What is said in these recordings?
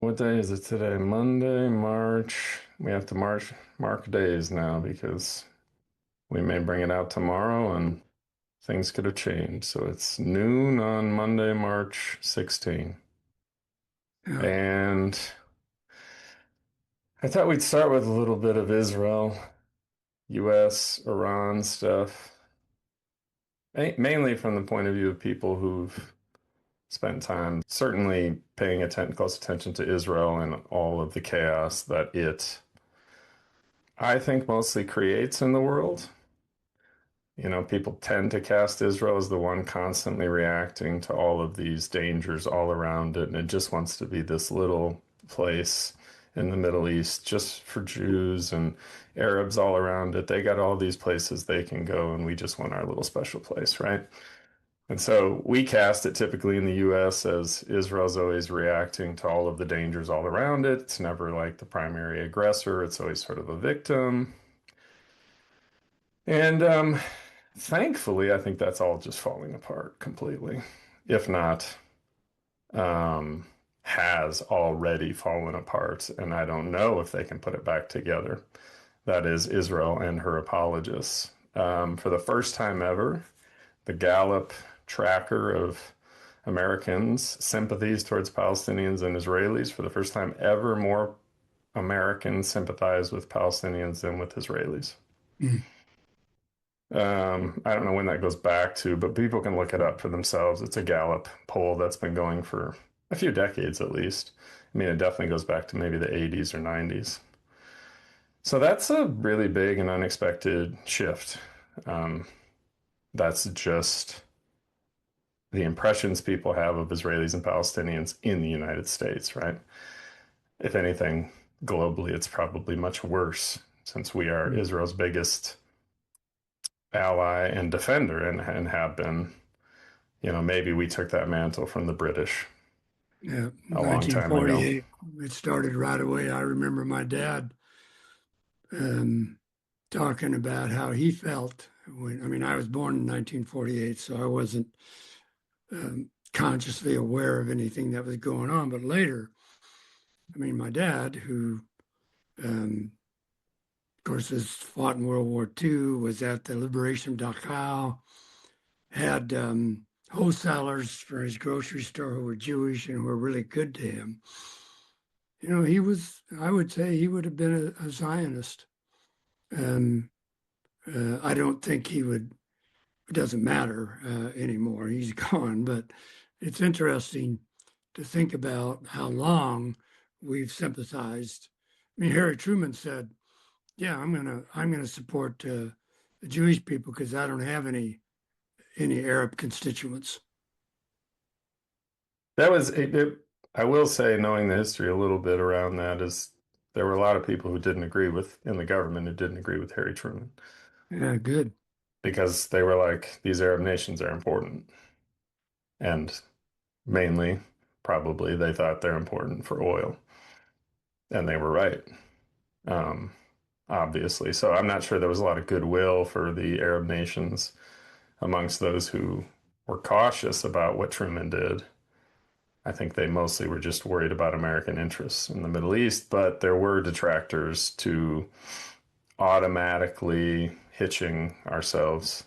What day is it today? Monday, March. We have to mark days now because we may bring it out tomorrow and things could have changed. So it's noon on Monday, March 16. Yeah. And I thought we'd start with a little bit of Israel, US, Iran stuff. Mainly from the point of view of people who've spent time certainly paying close attention to Israel and all of the chaos that it, I think, mostly creates in the world. People tend to cast Israel as the one constantly reacting to all of these dangers all around it, and it just wants to be this little place in the Middle East just for Jews and Arabs all around it. They got all these places they can go, and we just want our little special place, right? And so we cast it typically in the US as Israel's always reacting to all of the dangers all around it. It's never like the primary aggressor, it's always sort of a victim. And thankfully, I think that's all just falling apart completely. If not, um, has already fallen apart. And I don't know if they can put it back together. That is Israel and her apologists. For the first time ever, the Gallup tracker of Americans' sympathies towards Palestinians and Israelis, for the first time ever, more Americans sympathize with Palestinians than with Israelis. Mm. I don't know when that goes back to, but people can look it up for themselves. It's a Gallup poll that's been going for a few decades at least. I mean, it definitely goes back to maybe the 80s or 90s. So that's a really big and unexpected shift. Um, that's just the impressions people have of Israelis and Palestinians in the United States, right? If anything, globally, it's probably much worse since we are Mm. Israel's biggest ally and defender and have been. Maybe we took that mantle from the British Yeah, a long time ago. 1948, it started right away. I remember my dad um, talking about how he felt when, I mean, I was born in 1948, so I wasn't consciously aware of anything that was going on. But later, I mean, my dad, who, of course, has fought in World War II, was at the Liberation of Dachau, had wholesalers for his grocery store who were Jewish and were really good to him. He was, I would say he would have been a Zionist. Um, I don't think he would, it doesn't matter anymore. He's gone, but it's interesting to think about how long we've sympathized. I mean, Harry Truman said, "Yeah, I'm gonna support the Jewish people because I don't have any Arab constituents." That was I will say, knowing the history a little bit around that, is there were a lot of people who didn't agree with in the government who didn't agree with Harry Truman Yeah, good. because they were like, these Arab nations are important. And mainly, probably, they thought they're important for oil. And they were right, um, obviously. So I'm not sure there was a lot of goodwill for the Arab nations amongst those who were cautious about what Truman did. I think they mostly were just worried about American interests in the Middle East, but there were detractors to automatically hitching ourselves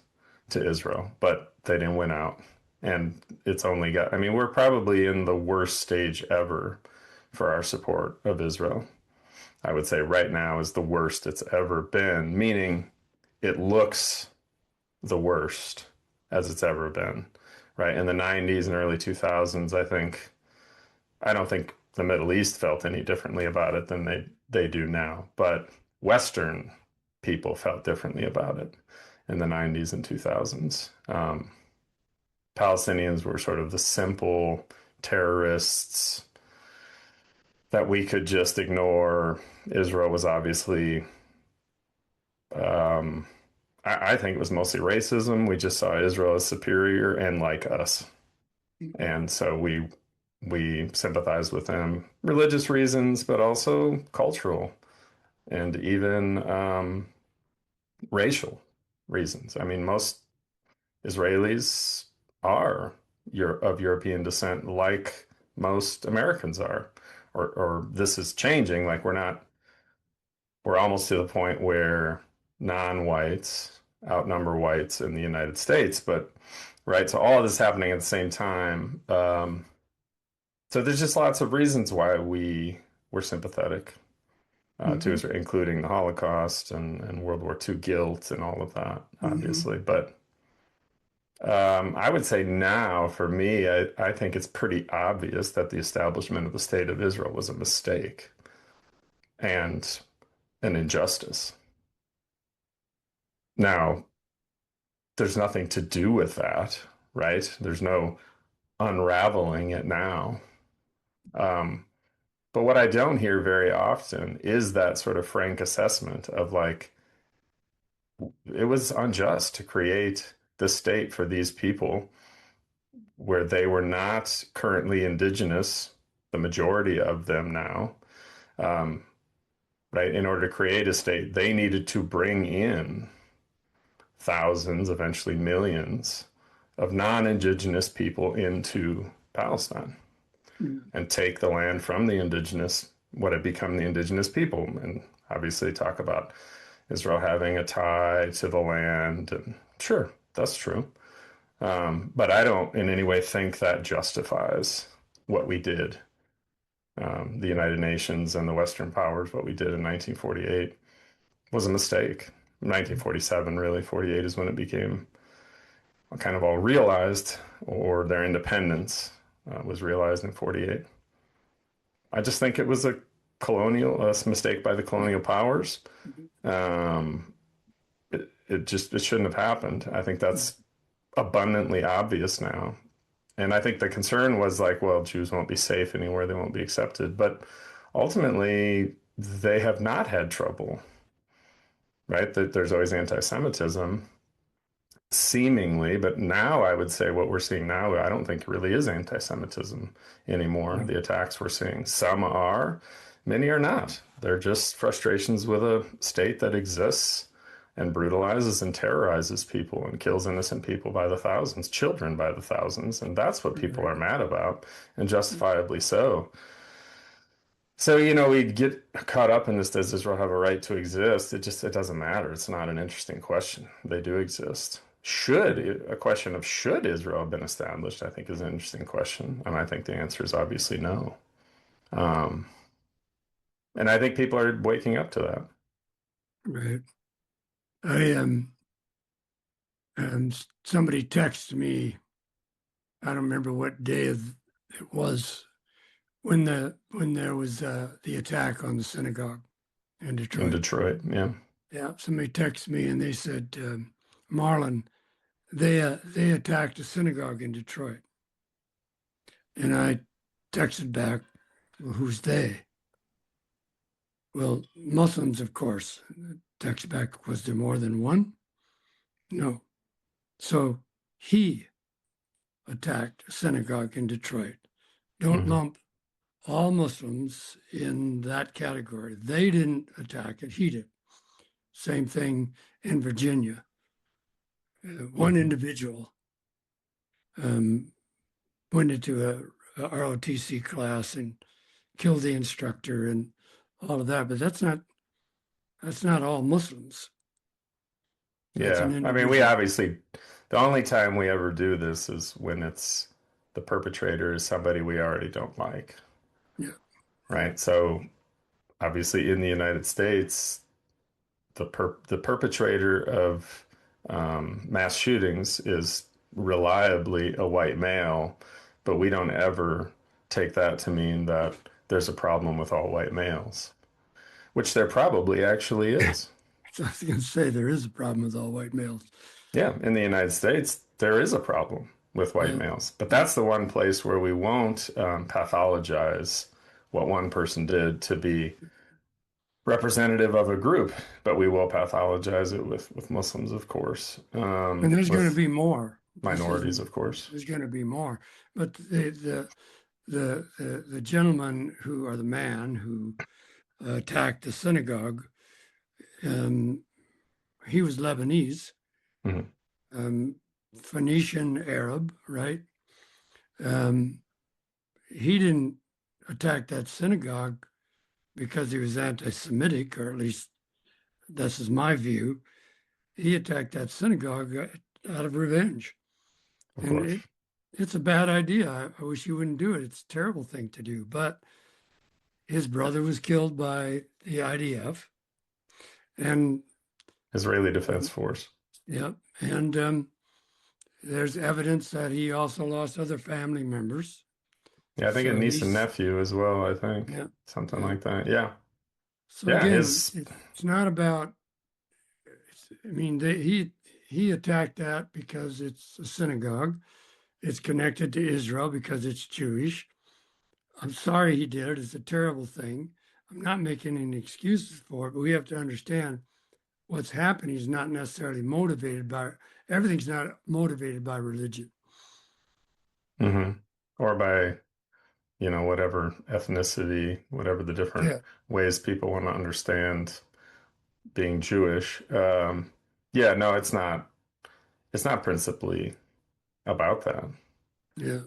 to Israel, but they didn't win out. And it's only got, I mean, we're probably in the worst stage ever for our support of Israel. I would say right now is the worst it's ever been, meaning it looks the worst as it's ever been, right? In the 90s and early 2000s, I don't think the Middle East felt any differently about it than they do now, but Western people felt differently about it in the 90s and 2000s. Palestinians were sort of the simple terrorists that we could just ignore. Israel was obviously, um, I think it was mostly racism. We just saw Israel as superior and like us. And so we sympathize with them, religious reasons, but also cultural and even racial reasons. I mean, most Israelis are of European descent, like most Americans are. or this is changing. Like we're almost to the point where non-whites outnumber whites in the United States, but right. So all of this happening at the same time. So there's just lots of reasons why we were sympathetic to Hmm. Israel, including the Holocaust and World War II guilt and all of that, Hmm. obviously. But I would say now, for me, I think it's pretty obvious that the establishment of the State of Israel was a mistake and an injustice. Now, there's nothing to do with that, right? There's no unraveling it now. Um, but what I don't hear very often is that sort of frank assessment of like, it was unjust to create the state for these people where they were not currently indigenous, the majority of them now, um, right? In order to create a state, they needed to bring in thousands, eventually millions of non-indigenous people into Palestine and take the land from the indigenous, what had become the indigenous people. And obviously talk about Israel having a tie to the land. And sure, that's true. But I don't in any way think that justifies what we did. The United Nations and the Western powers, what we did in 1948 was a mistake. 1947, really, 48 is when it became kind of all realized, or their independence was realized in 48. I just think it was a mistake by the colonial powers. Um, it shouldn't have happened. I think that's abundantly obvious now. And I think the concern was like, well, Jews won't be safe anywhere, they won't be accepted. But ultimately, they have not had trouble, right? That there's always anti-Semitism, seemingly, but now I would say what we're seeing now, I don't think really is anti-Semitism anymore. The attacks we're seeing, some are, many are not. They're just frustrations with a state that exists and brutalizes and terrorizes people and kills innocent people by the thousands, children by the thousands. And that's what people are mad about, and justifiably so. So, we get caught up in this. Does Israel have a right to exist? It doesn't matter. It's not an interesting question. They do exist. A question of should Israel have been established, I think is an interesting question. And I think the answer is obviously no. Um, and I think people are waking up to that. Right. I somebody texted me. I don't remember what day it was when there was the attack on the synagogue in In Detroit. Detroit. Yeah. Yeah, somebody texted me and they said, Marlon, they attacked a synagogue in Detroit, and I texted back, well, who's they? Well, Muslims, of course. Text back, was there more than one? No. So he attacked a synagogue in Detroit. Don't Hmm. lump all Muslims in that category. They didn't attack it, he did. Same thing in Virginia. One Hmm. individual um, went into a ROTC class and killed the instructor and all of that, but that's not all Muslims. That's an Yeah. I mean, individual. the only time we ever do this is when the perpetrator is somebody we already don't like, Yeah. right? So obviously in the United States, the perpetrator of mass shootings is reliably a white male, but we don't ever take that to mean that there's a problem with all white males, which there probably actually is. So I was going to say there is a problem with all white males. Yeah, in the United States, there is a problem with white Yeah. males, but that's the one place where we won't pathologize what one person did to be representative of a group, but we will pathologize it with Muslims, of course, And there's going to with be more. This minorities, isn't. of course. There's going to be more. But the gentleman who, or the man who attacked the synagogue, um, he was Lebanese, Mhm. um, Phoenician Arab, right? Um, he didn't. attacked that synagogue because he was anti-Semitic, or at least this is my view. He attacked that synagogue out of revenge. Of And course. it's a bad idea. I wish he wouldn't do it. It's a terrible thing to do. But his brother was killed by the IDF. And Israeli Defense Force. yeah, and there's evidence that he also lost other family members. Yeah, I think a So niece and he's, nephew as well, I think. yeah, Something yeah. like that. Yeah. So Yeah, again, his it's not about, I mean, he attacked that because it's a synagogue. It's connected to Israel because it's Jewish. I'm sorry he did it. It's a terrible thing. I'm not making any excuses for it, but we have to understand what's happening is not necessarily motivated by everything's not motivated by religion. mhm. Or by, whatever ethnicity, whatever the different Yeah, ways people want to understand being Jewish. Yeah, no, it's not principally about that. yeah.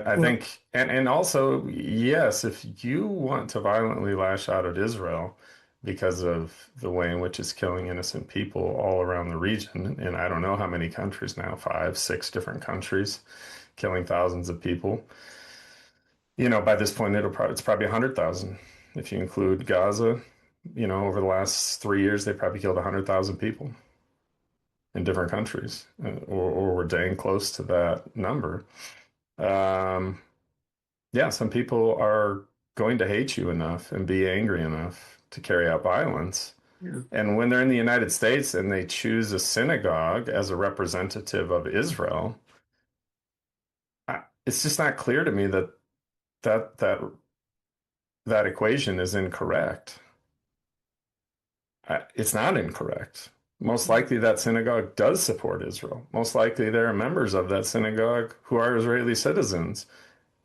I Well, think, and also, yes, if you want to violently lash out at Israel because of the way in which it's killing innocent people all around the region, and I don't know how many countries now, five, six different countries, killing thousands of people. By this point, it's probably 100,000 if you include Gaza. Over the last 3 years, they probably killed 100,000 people in different countries, or we're dang close to that number. Um, yeah, some people are going to hate you enough and be angry enough to carry out violence. yeah, And when they're in the United States and they choose a synagogue as a representative of Israel, it's just not clear to me that that that equation is incorrect. It's not incorrect. Most likely that synagogue does support Israel. Most likely there are members of that synagogue who are Israeli citizens.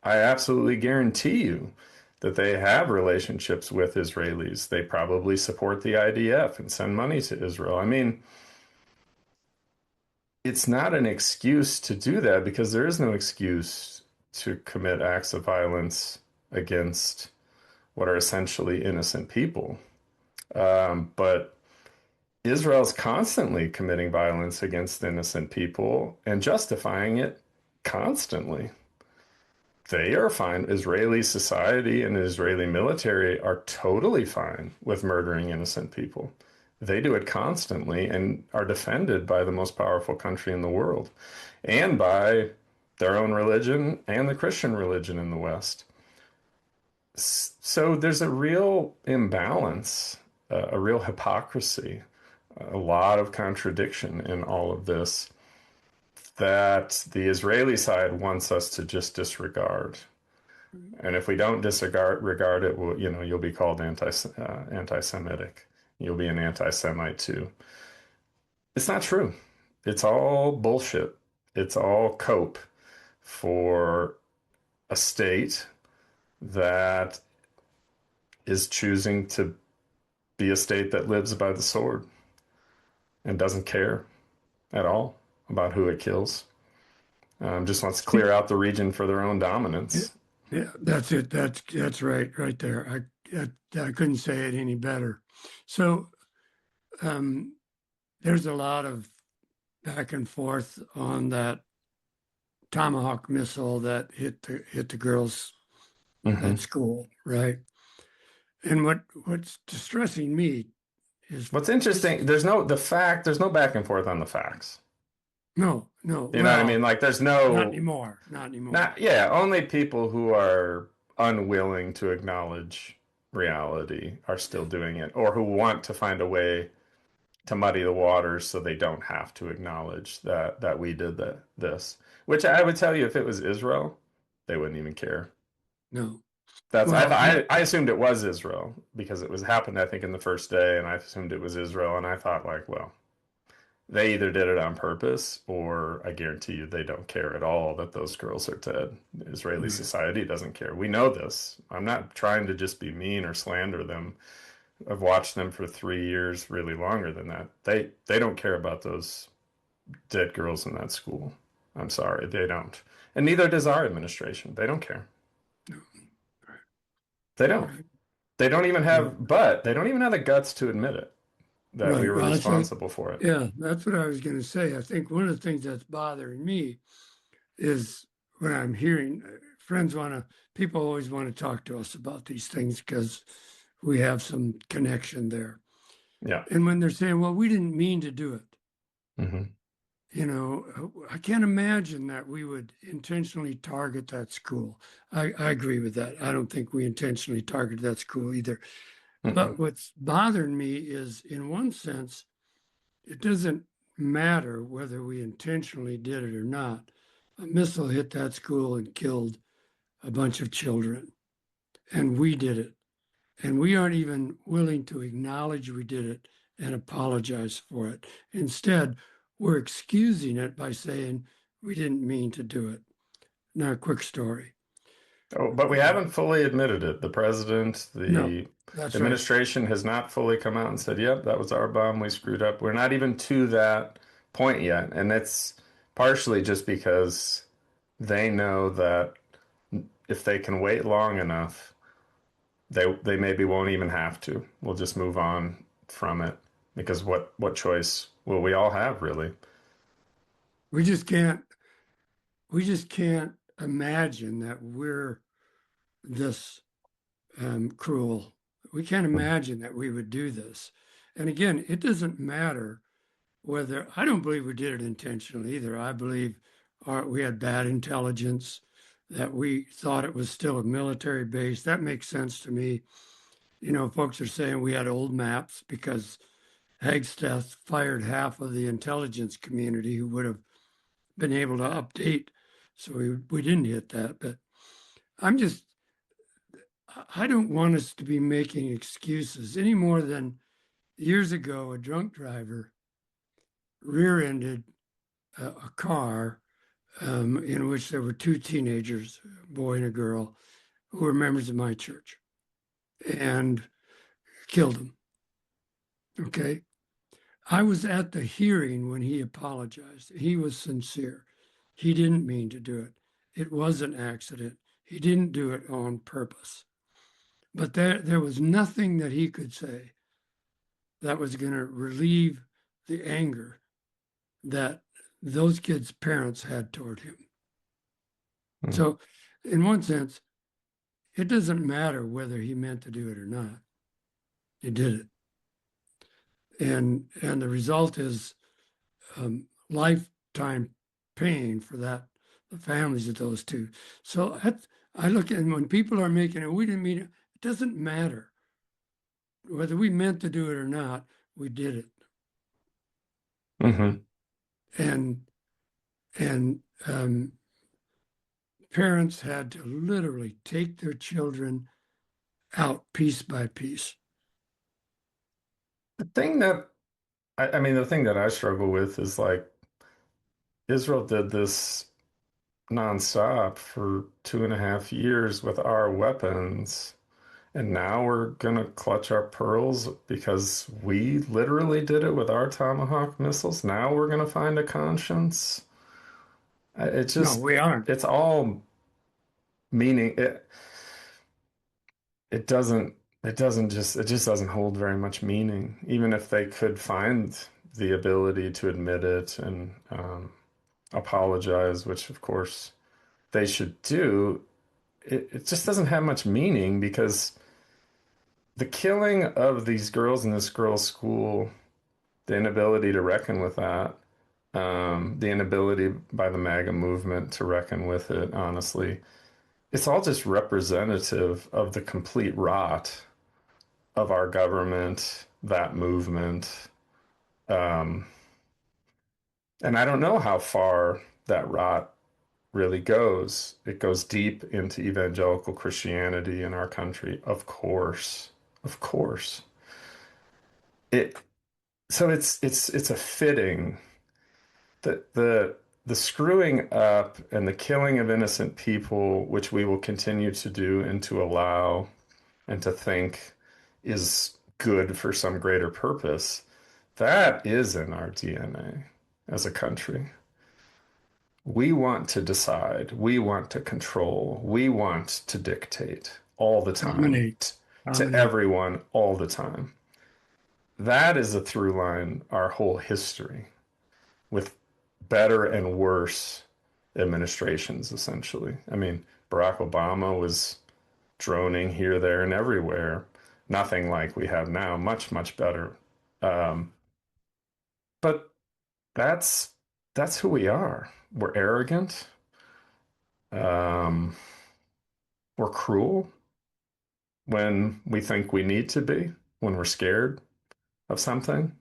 I absolutely guarantee you that they have relationships with Israelis. They probably support the IDF and send money to Israel. I mean, it's not an excuse to do that because there is no excuse to commit acts of violence against what are essentially innocent people. But Israel's constantly committing violence against innocent people and justifying it constantly. They are fine. Israeli society and the Israeli military are totally fine with murdering innocent people. They do it constantly and are defended by the most powerful country in the world and by their own religion and the Christian religion in the West. So there's a real imbalance, a real hypocrisy, a lot of contradiction in all of this that the Israeli side wants us to just disregard. And if we don't disregard it, well, you'll be called anti-Semitic. You'll be an anti-Semite too. It's not true. It's all bullshit. It's all cope for a state that is choosing to be a state that lives by the sword and doesn't care at all about who it kills. Just wants to clear out the region for their own yeah, dominance. yeah, that's it. That's right there. I couldn't say it any better. So um, there's a lot of back and forth on that Tomahawk missile that hit the girls at Hmm. school, right? And what's distressing me is What's this. interesting, there's no back and forth on the facts. No, no. You know what I mean? Well, Like there's not no, anymore. Not anymore. not, yeah, only people who are unwilling to acknowledge reality are still doing it, or who want to find a way to muddy the waters so they don't have to acknowledge that we did this. Which I would tell you, if it was Israel, they wouldn't even care. No. That's Well, I assumed it was Israel because it was happened I think in the first day, and I assumed it was Israel, and I thought like, well, they either did it on purpose or I guarantee you they don't care at all that those girls are dead. Israeli right. society doesn't care. We know this. I'm not trying to just be mean or slander them. I've watched them for 3 years, really longer than that. They don't care about those dead girls in that school. I'm sorry, they don't. And neither does our administration. They don't care. No. They don't. Right. They don't even Yeah. have, but they don't even have the guts to admit it, that we Right. were Well, I think, responsible for it. yeah, that's what I was going to say. I think one of the things that's bothering me is when I'm hearing friends want to, people always want to talk to us about these things because we have some connection there. Yeah. And when they're saying, well, we didn't mean to do it, Hmm. I can't imagine that we would intentionally target that school. I agree with that. I don't think we intentionally targeted that school either. Mm-mm. But what's bothering me is, in one sense, it doesn't matter whether we intentionally did it or not. A missile hit that school and killed a bunch of children, and we did it. And we aren't even willing to acknowledge we did it and apologize for it. Instead, we're excusing it by saying we didn't mean to do it. Now, a quick story. Oh, but we haven't fully admitted it. The president, No, the that's right. administration has not fully come out and said, yep, that was our bomb. We screwed up. We're not even to that point yet. And it's partially just because they know that if they can wait long enough, they maybe won't even have to. We'll just move on from it because what choice will we all have really? We just can't. We just can't imagine that we're this cruel. We can't imagine that we would do this. And again, it doesn't matter whether I don't believe we did it intentionally either. I believe we had bad intelligence, that we thought it was still a military base. That makes sense to me. Folks are saying we had old maps because Hagstaff fired half of the intelligence community who would have been able to update. So we didn't hit that. But I'm just, I don't want us to be making excuses any more than years ago, a drunk driver rear-ended a car in which there were two teenagers, a boy and a girl, who were members of my church, and killed them. Okay. I was at the hearing when he apologized. He was sincere. He didn't mean to do it. It was an accident. He didn't do it on purpose. But there was nothing that he could say that was going to relieve the anger that those kids' parents had toward him. Mm. So, in one sense, it doesn't matter whether he meant to do it or not. He did it, and the result is lifetime pain for the families of those two. So I look at when people are making it, we didn't mean it. It doesn't matter whether we meant to do it or not. We did it, Hmm. and and parents had to literally take their children out piece by piece. The thing that I mean, the thing that I struggle with is like Israel did this nonstop for 2.5 years with our weapons. And now we're gonna clutch our pearls because we literally did it with our Tomahawk missiles. Now we're gonna find a conscience. It No, just, we aren't. it's all meaning. It doesn't, it just doesn't hold very much meaning. Even if they could find the ability to admit it and apologize, which of course they should do, it just doesn't have much meaning because the killing of these girls in this girls' school, the inability to reckon with that, the inability by the MAGA movement to reckon with it, honestly, it's all just representative of the complete rot of our government, that movement. Um, and I don't know how far that rot really goes. It goes deep into evangelical Christianity in our country, of course. Of course. It so it's a fitting that the screwing up and the killing of innocent people, which we will continue to do and to allow and to think is good for some greater purpose, that is in our DNA as a country. We want to decide, we want to control, we want to dictate. all the time, Dominate. to Dominate. everyone all the time. That is a through line our whole history with better and worse administrations, essentially. I mean, Barack Obama was droning here, there, and everywhere. Nothing like we have now, much, much better. Um, but that's that's who we are. We're arrogant. Um, we're cruel when we think we need to be, when we're scared of something.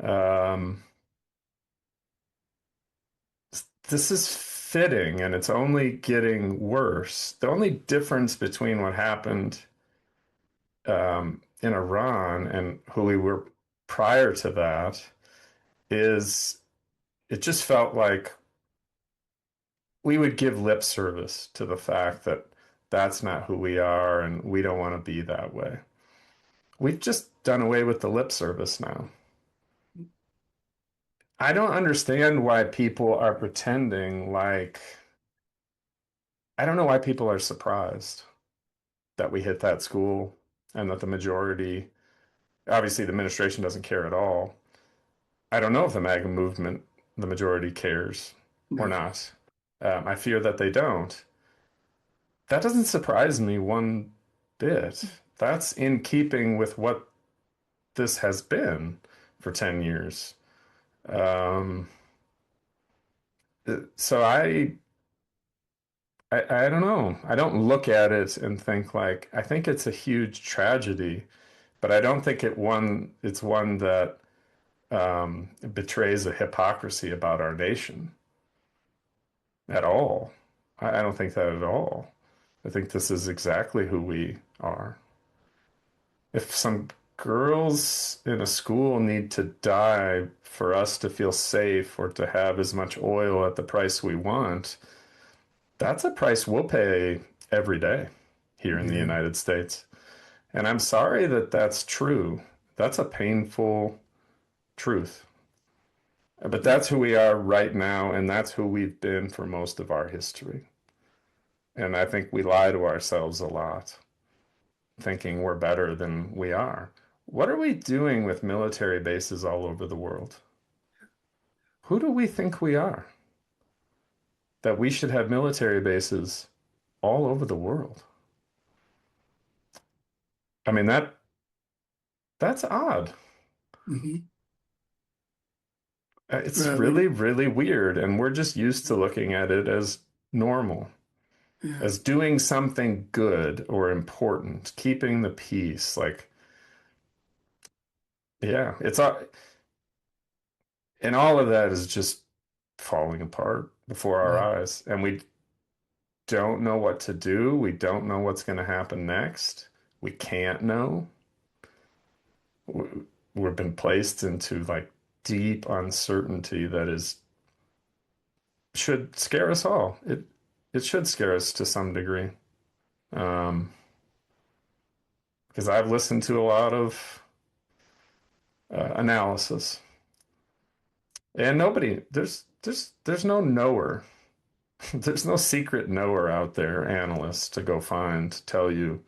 Um, this is fitting, and it's only getting worse. The only difference between what happened in Iran and who we were prior to that is it just felt like we would give lip service to the fact that that's not who we are and we don't want to be that way. We've just done away with the lip service now. I don't understand why people are pretending like, I don't know why people are surprised that we hit that school and that the majority, obviously, the administration doesn't care at all. I don't know if the MAGA movement, the majority cares or No. not. I fear that they don't. That doesn't surprise me one bit. That's in keeping with what this has been for 10 years. Um, so I don't know. I don't look at it and think like, I think it's a huge tragedy, but I don't think it's one that betrays a hypocrisy about our nation at all. I don't think that at all. I think this is exactly who we are. If some girls in a school need to die for us to feel safe or to have as much oil at the price we want, that's a price we'll pay every day here in the Yeah. United States. And I'm sorry that that's true. That's a painful truth. But Yeah. that's who we are right now, and that's who we've been for most of our history. And I think we lie to ourselves a lot, thinking we're better than we are. What are we doing with military bases all over the world? Who do we think we are? That we should have military bases all over the world. I mean that's odd. Hmm. It's Well, really, really weird, and we're just used to looking at it as normal, yeah. as doing something good or important, keeping the peace. Like, yeah, and all of that is just falling apart before our Yeah. eyes, and we don't know what to do. We don't know what's going to happen next. We can't know. We've been placed into like deep uncertainty that is should scare us all. It should scare us to some degree. Um, because I've listened to a lot of analysis, and there's no knower. There's no secret knower out there, analysts to go find to tell you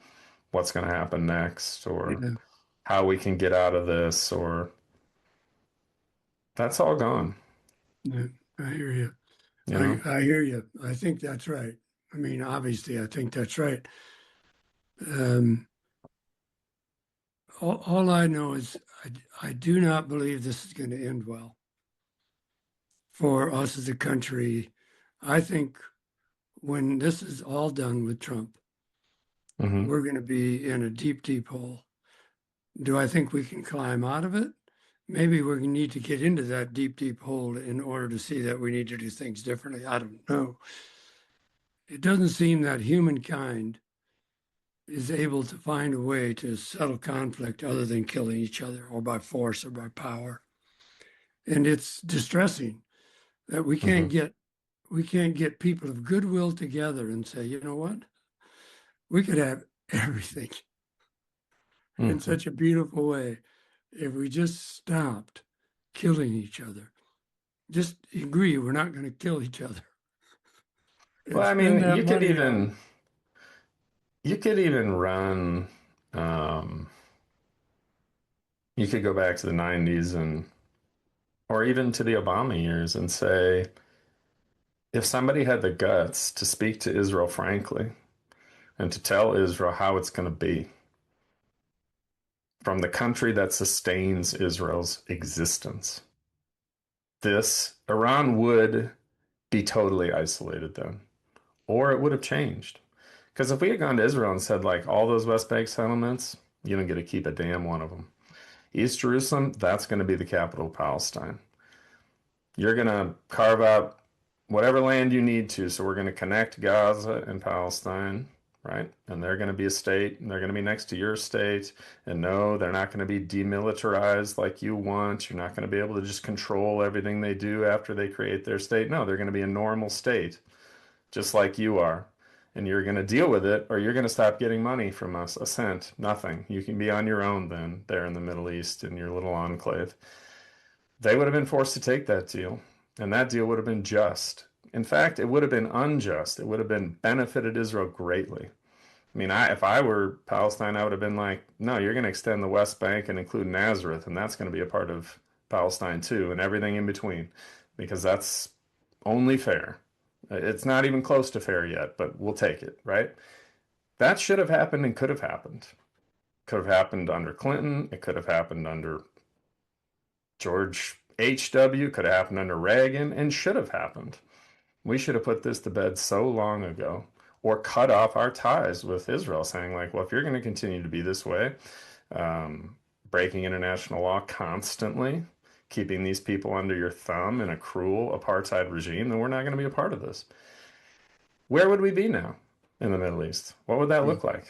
what's going to happen next or Yeah. how we can get out of this, or that's all gone, Yeah. I hear you. you know? I hear you. I think that's right. I mean, obviously, I think that's right. Um, all I know is I do not believe this is going to end well for us as a country. I think when this is all done with Trump, Hmm. we're going to be in a deep, deep hole. Do I think we can climb out of it? Maybe we need to get into that deep, deep hole in order to see that we need to do things differently. I don't know. It doesn't seem that humankind is able to find a way to settle conflict other than killing each other or by force or by power. And it's distressing that Hmm. we can't get people of goodwill together and say, you know what? We could have everything in Hmm. such a beautiful way if we just stopped killing each other. Just agree we're not going to kill each other and Well, I spend mean, that money on You could even run, um, you could go back to the 90s and, or even to the Obama years and say, if somebody had the guts to speak to Israel frankly and to tell Israel how it's going to be from the country that sustains Israel's existence, Iran would be totally isolated then, or it would have changed. Because if we had gone to Israel and said, like, all those West Bank settlements, you don't get to keep a damn one of them. East Jerusalem, that's going to be the capital of Palestine. You're going to carve out whatever land you need to. So we're going to connect Gaza and Palestine, right? And they're going to be a state, and they're going to be next to your state. And no, they're not going to be demilitarized like you want. You're not going to be able to just control everything they do after they create their state. No, they're going to be a normal state, just like you are. And you're going to deal with it, or you're going to stop getting money from us. A cent, nothing. You can be on your own then, there in the Middle East, in your little enclave. They would have been forced to take that deal, and that deal would have been just. In fact, it would have been unjust. It would have been benefited Israel greatly. I mean, if I were Palestine, I would have been like, no, you're going to extend the West Bank and include Nazareth, and that's going to be a part of Palestine too, and everything in between, because that's only fair. It's not even close to fair yet, but we'll take it, right? That should have happened and could have happened. Could have happened under Clinton. It could have happened under George H.W., could have happened under Reagan, and should have happened. We should have put this to bed so long ago, or cut off our ties with Israel, saying, like, well, if you're going to continue to be this way, breaking international law constantly, keeping these people under your thumb in a cruel apartheid regime, then we're not going to be a part of this. Where would we be now in the Middle East? What would that look like?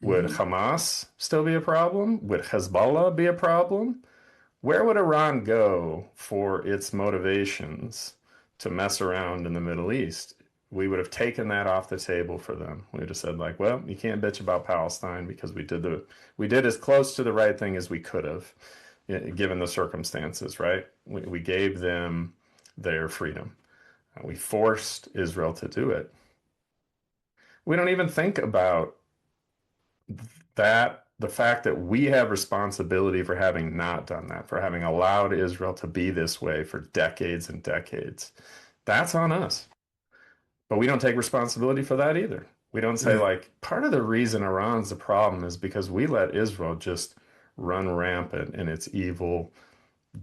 Would Hamas still be a problem? Would Hezbollah be a problem? Where would Iran go for its motivations to mess around in the Middle East? We would have taken that off the table for them. We would have said, like, well, you can't bitch about Palestine because we did as close to the right thing as we could have, given the circumstances, right? We gave them their freedom. We forced Israel to do it. We don't even think about that, the fact that we have responsibility for having not done that, for having allowed Israel to be this way for decades and decades. That's on us. But we don't take responsibility for that either. We don't say, like, part of the reason Iran's the problem is because we let Israel just run rampant in its evil,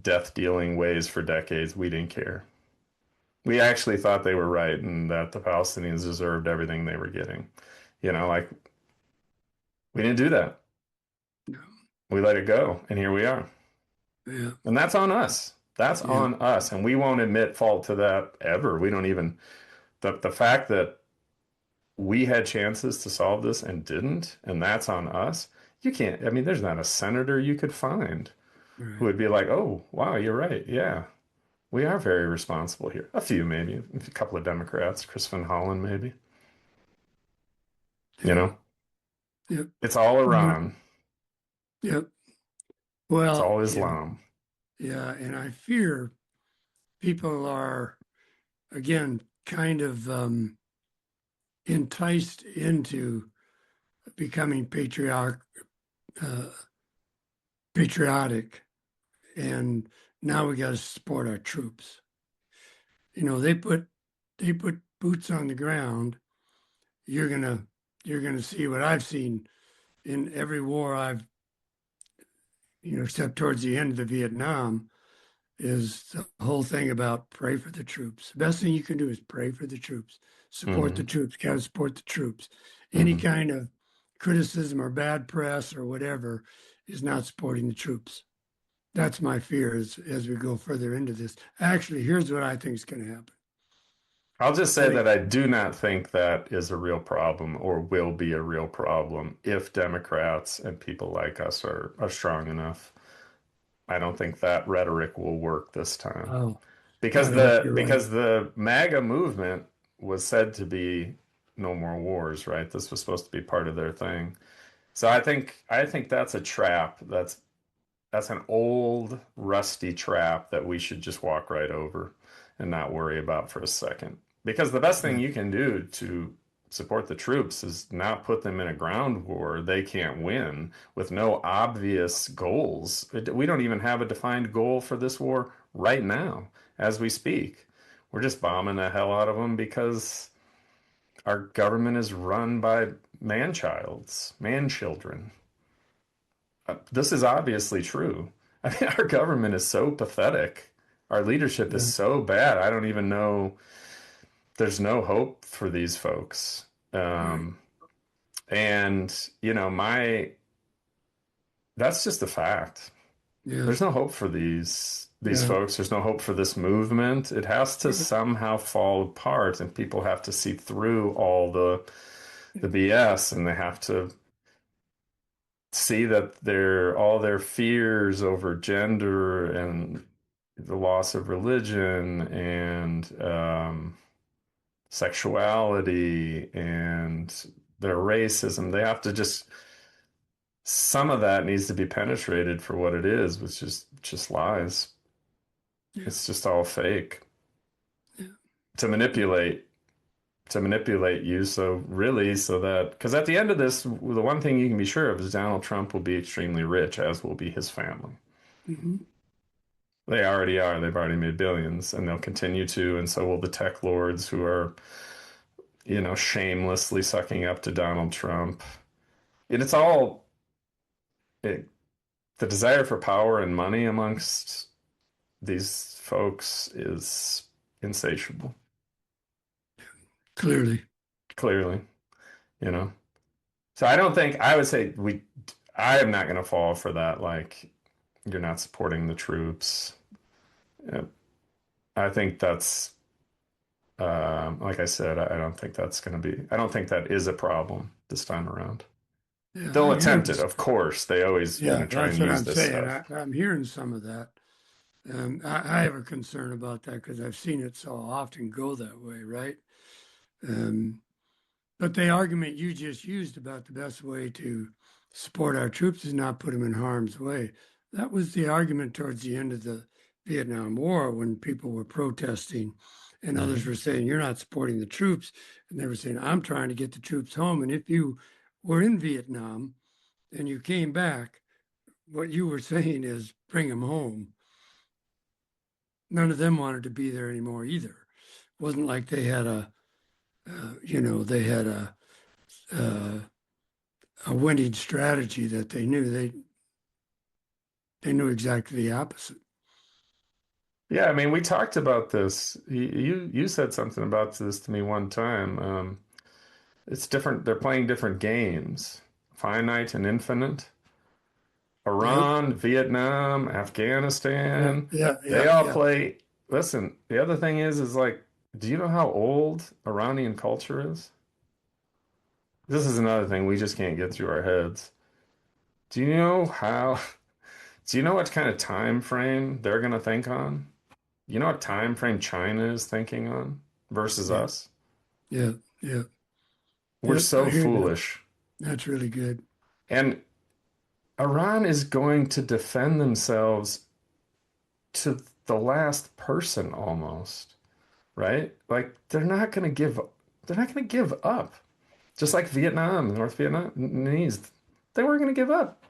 death dealing ways for decades. We didn't care. We actually thought they were right and that the Palestinians deserved everything they were getting. Like, we didn't do that. We let it go, and here we are. Yeah. And that's on us. That's on us. And we won't admit fault to that ever. We don't even, the fact that we had chances to solve this and didn't, and that's on us. You can't, I mean, there's not a senator you could find who would be like, oh, wow, you're right. Yeah, we are very responsible here. A few, maybe. A couple of Democrats, Chris Van Hollen, maybe. Yep. It's all Iran. Yep. It's Well, all Islam. yeah, and I fear people are, again, kind of enticed into becoming patriotic, and now we got to support our troops. They put boots on the ground. You're gonna see what I've seen in every war I've, except towards the end of the Vietnam, is the whole thing about pray for the troops. The best thing you can do is pray for the troops, support the troops, got to support the troops. Any kind of criticism or bad press or whatever is not supporting the troops. That's my fear as we go further into this. Actually, here's what I think is going to happen. I'll just say that I do not think that is a real problem or will be a real problem if Democrats and people like us are strong enough. I don't think that rhetoric will work this time. Oh, because right. the MAGA movement was said to be no more wars, right? This was supposed to be part of their thing. So I think that's a trap. That's an old rusty trap that we should just walk right over and not worry about for a second. Because the best thing you can do to support the troops is not put them in a ground war they can't win with no obvious goals. We don't even have a defined goal for this war right now as we speak. We're just bombing the hell out of them because our government is run by man children. This is obviously true. I mean, our government is so pathetic. Our leadership is Yeah. so bad. I don't even know. There's no hope for these folks. Right. Um, and you know, that's just a fact. Yeah. There's no hope for these Yeah. folks. There's no hope for this movement. It has to somehow fall apart, and people have to see through all the BS, and they have to see that all their fears over gender and the loss of religion and sexuality and their racism, they have to just some of that needs to be penetrated for what it is, which is just lies. Yeah. It's just all fake Yeah. to manipulate you. So really, so that because at the end of this, the one thing you can be sure of is Donald Trump will be extremely rich, as will be his family. Hmm. They already are. They've already made billions, and they'll continue to, and so will the tech lords who are, shamelessly sucking up to Donald Trump. And it's all it, the desire for power and money amongst these folks is insatiable, Clearly. clearly, you know. So I would say I am not going to fall for that. Like, you're not supporting the troops. Yeah, I think that's, like I said, I don't think that's going to be, I don't think that is a problem this time around. Yeah. They'll I'm attempt hearing. it, of course. They always, Yeah, try that's and what use I'm this saying. stuff. I'm hearing some of that. I have a concern about that because I've seen it so often go that way, right? Um, but the argument you just used about the best way to support our troops is not put them in harm's way. That was the argument towards the end of the Vietnam War when people were protesting and others Mhm. were saying, "You're not supporting the troops." And they were saying, "I'm trying to get the troops home. And if you were in Vietnam and you came back, what you were saying is bring them home." None of them wanted to be there anymore either. It wasn't like they had they had uh, a winning strategy that they knew. They knew exactly the opposite. Yeah, I mean, we talked about this. You said something about this to me one time. It's different. They're playing different games, finite and infinite. Yep. Iran, Vietnam, Yeah. Afghanistan, Yeah. they Yeah. all Yeah. play. Listen, the other thing is like, do you know how old Iranian culture is? This is another thing we just can't get through our heads. Do you know how, do you know what kind of time frame they're going to think on? You know what time frame China is thinking on versus Yeah. us? Yeah. Yeah. We're Yep. I so hear that. foolish. That's really good. And Iran is going to defend themselves to the last person almost, right? Like they're not going to give up. Just like Vietnam, North Vietnamese, they weren't going to give up.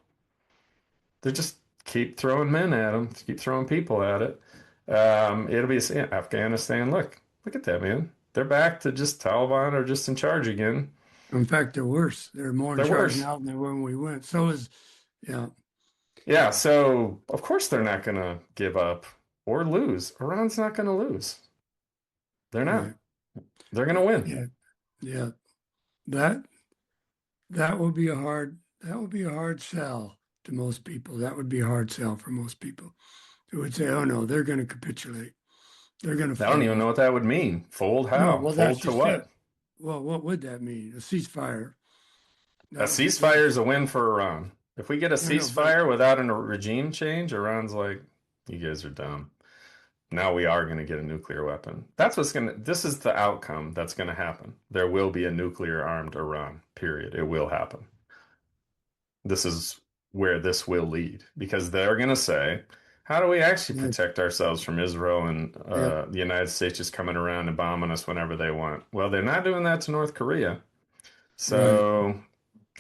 They just keep throwing men at them, keep throwing people at it. It'll be Afghanistan. Look at that, man. They're back to just Taliban are just in charge again. In fact, they're worse. They're more in They're charge worse. now than they were when we went. So is, yeah. Yeah, so of course they're not going to give up or lose. Iran's not going to lose. They're not. Right. They're going to win. Yeah. Yeah. That that would be a hard sell to most people. That would be a hard sell for most people who would say, "Oh no, they're going to capitulate. They're going to I don't even know fold." what that would mean. Fold No, how? well, that's Fold to just it. what? Well, what would that mean? A ceasefire? A That would be ceasefire great. is a win for Iran. If we get a No, no, but ceasefire without a regime change, Iran's like, you guys are dumb. Now we are going to get a nuclear weapon. This is the outcome that's going to happen. There will be a nuclear armed Iran, period. It will happen. This is where this will lead because they're going to say, how do we actually yeah, protect ourselves from Israel and yeah, the United States just coming around and bombing us whenever they want? Well, they're not doing that to North Korea. Right. So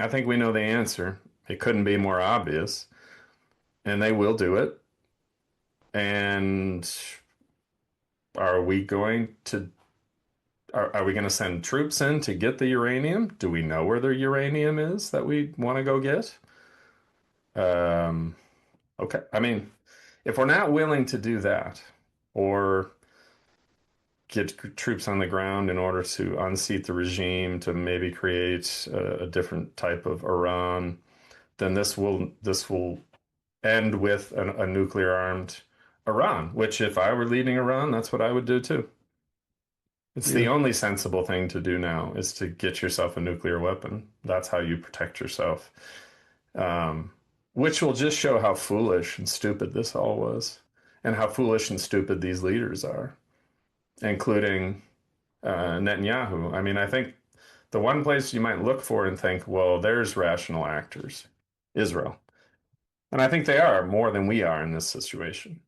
I think we know the answer. It couldn't be more obvious, and they will do it. And are we going to are we going to send troops in to get the uranium? Do we know where the uranium is that we want to go get? Um, okay. I mean, if we're not willing to do that, or get troops on the ground in order to unseat the regime to maybe create a different type of Iran, then this will end with a nuclear armed Iran. Which, if I were leading Iran, that's what I would do too. It's the Yeah. only sensible thing to do now is to get yourself a nuclear weapon. That's how you protect yourself. Um, which will just show how foolish and stupid this all was, and how foolish and stupid these leaders are, including Netanyahu. I mean, I think the one place you might look for and think, well, there's rational actors, Israel. And I think they are more than we are in this situation.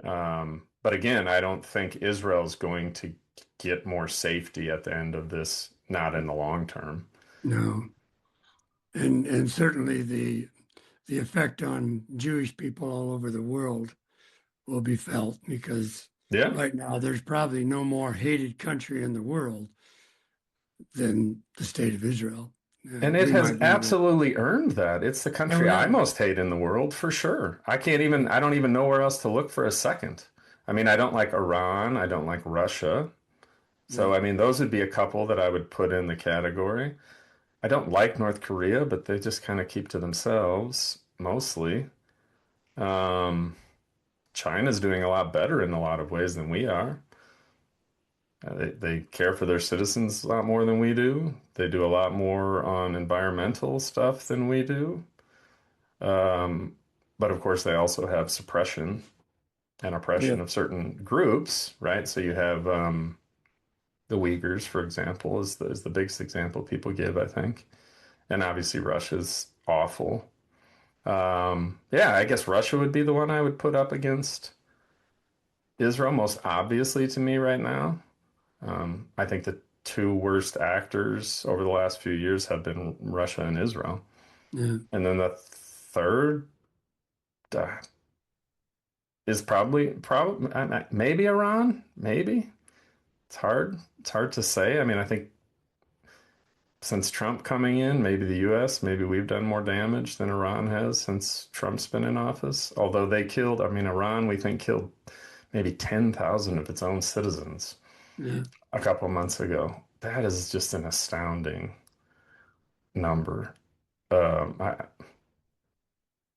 But again, I don't think Israel's going to get more safety at the end of this, not in the long term. No. And certainly the effect on Jewish people all over the world will be felt because Yeah. right now there's probably no more hated country in the world than the state of Israel. And it We has might be the, absolutely earned that. It's the no country I doubt. most hate in the world for sure. I don't even know where else to look for a second. I mean, I don't like Iran. I don't like Russia. Yeah. So, I mean, those would be a couple that I would put in the category. I don't like North Korea, but they just kind of keep to themselves mostly. Um, China's doing a lot better in a lot of ways than we are. They care for their citizens a lot more than we do. They do a lot more on environmental stuff than we do. Um, but of course, they also have suppression and Yeah. oppression of certain groups, right? So you have the Uyghurs, for example, is the biggest example people give, I think. And obviously, Russia's awful. Yeah, I guess Russia would be the one I would put up against Israel, most obviously to me right now. I think the two worst actors over the last few years have been Russia and Israel. Yeah. And then the third uh, is probably maybe Iran, maybe. It's hard. It's hard to say. I mean, I think since Trump coming in, maybe the US, maybe we've done more damage than Iran has since Trump's been in office. Although they killed, I mean, Iran, we think killed maybe 10,000 of its own citizens Yeah. a couple months ago. That is just an astounding number. I,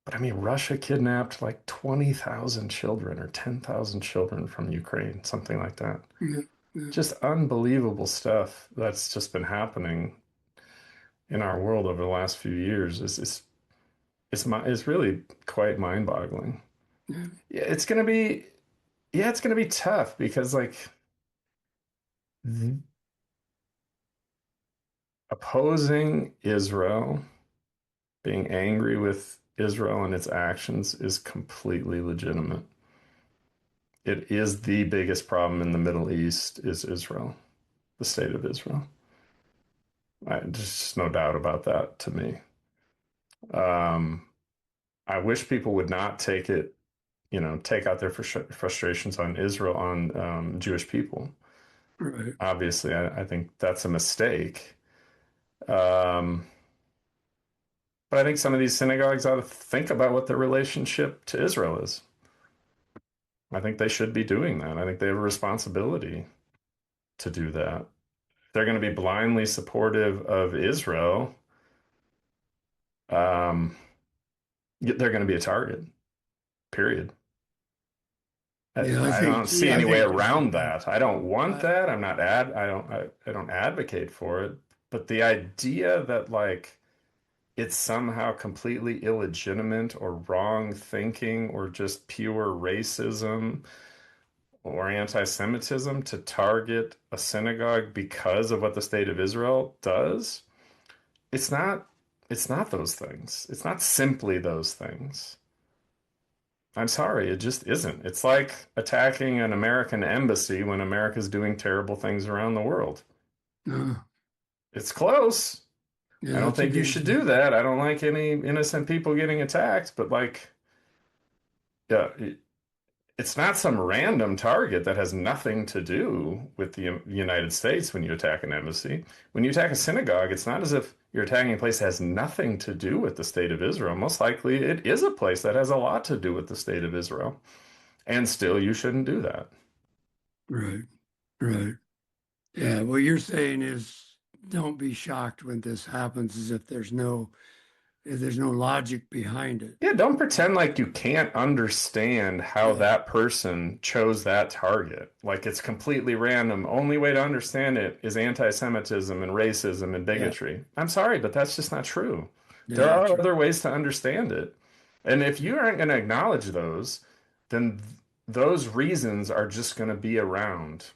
but I mean, Russia kidnapped like 20,000 children or 10,000 children from Ukraine, something like that. Yeah. Yeah. Just unbelievable stuff that's just been happening in our world over the last few years. It's really quite mind-boggling. Yeah. Yeah, it's gonna be tough because like Mhm. opposing Israel, being angry with Israel and its actions is completely legitimate. It is the biggest problem in the Middle East is Israel, the state of Israel. There's just no doubt about that to me. Um, I wish people would not take out their frustrations on Israel, on Jewish people. Right. Obviously, I think that's a mistake. Um, but I think some of these synagogues ought to think about what their relationship to Israel is. I think they should be doing that. I think they have a responsibility to do that. They're going to be blindly supportive of Israel. Um, they're going to be a target, period. Yeah. I don't see I any way think you're right around about that. I don't want it. that. I don't advocate for it. But the idea that like it's somehow completely illegitimate or wrong thinking or just pure racism or anti-Semitism to target a synagogue because of what the state of Israel does, it's not it's not those things. It's not simply those things. I'm sorry, it just isn't. It's like attacking an American embassy when America's doing terrible things around the world. No. It's close. I Yeah, don't that's a think you good should do example. that. I don't like any innocent people getting attacked, but like, yeah, it's not some random target that has nothing to do with the United States when you attack an embassy. When you attack a synagogue, it's not as if you're attacking a place that has nothing to do with the state of Israel. Most likely, it is a place that has a lot to do with the state of Israel. And still, you shouldn't do that. Right, right. Yeah, what you're saying is don't be shocked when this happens as if there's no logic behind it. Yeah, don't pretend like you can't understand how Yeah, that person chose that target. Like it's completely random. Only way to understand it is anti-Semitism and racism and yeah, bigotry. I'm sorry, but that's just not true. There yeah, are true. other ways to understand it. And if you aren't going to acknowledge those, then those reasons are just going to be around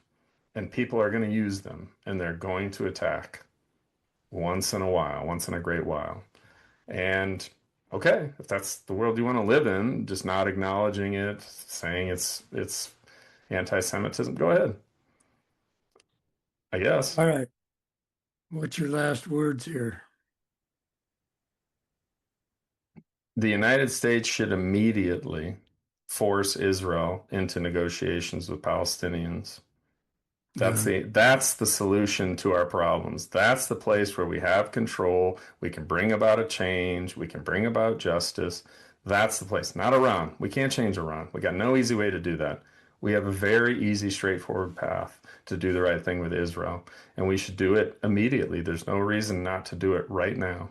and people are going to use them and they're going to attack once in a while, once in a great while. And okay, if that's the world you want to live in, just not acknowledging it, saying it's anti-Semitism, go ahead, I guess. All right. What's your last words here? The United States should immediately force Israel into negotiations with Palestinians. Uh, That's the solution to our problems. That's the place where we have control. We can bring about a change. We can bring about justice. That's the place, not Iran. We can't change Iran. We got no easy way to do that. We have a very easy, straightforward path to do the right thing with Israel, and we should do it immediately. There's no reason not to do it right now.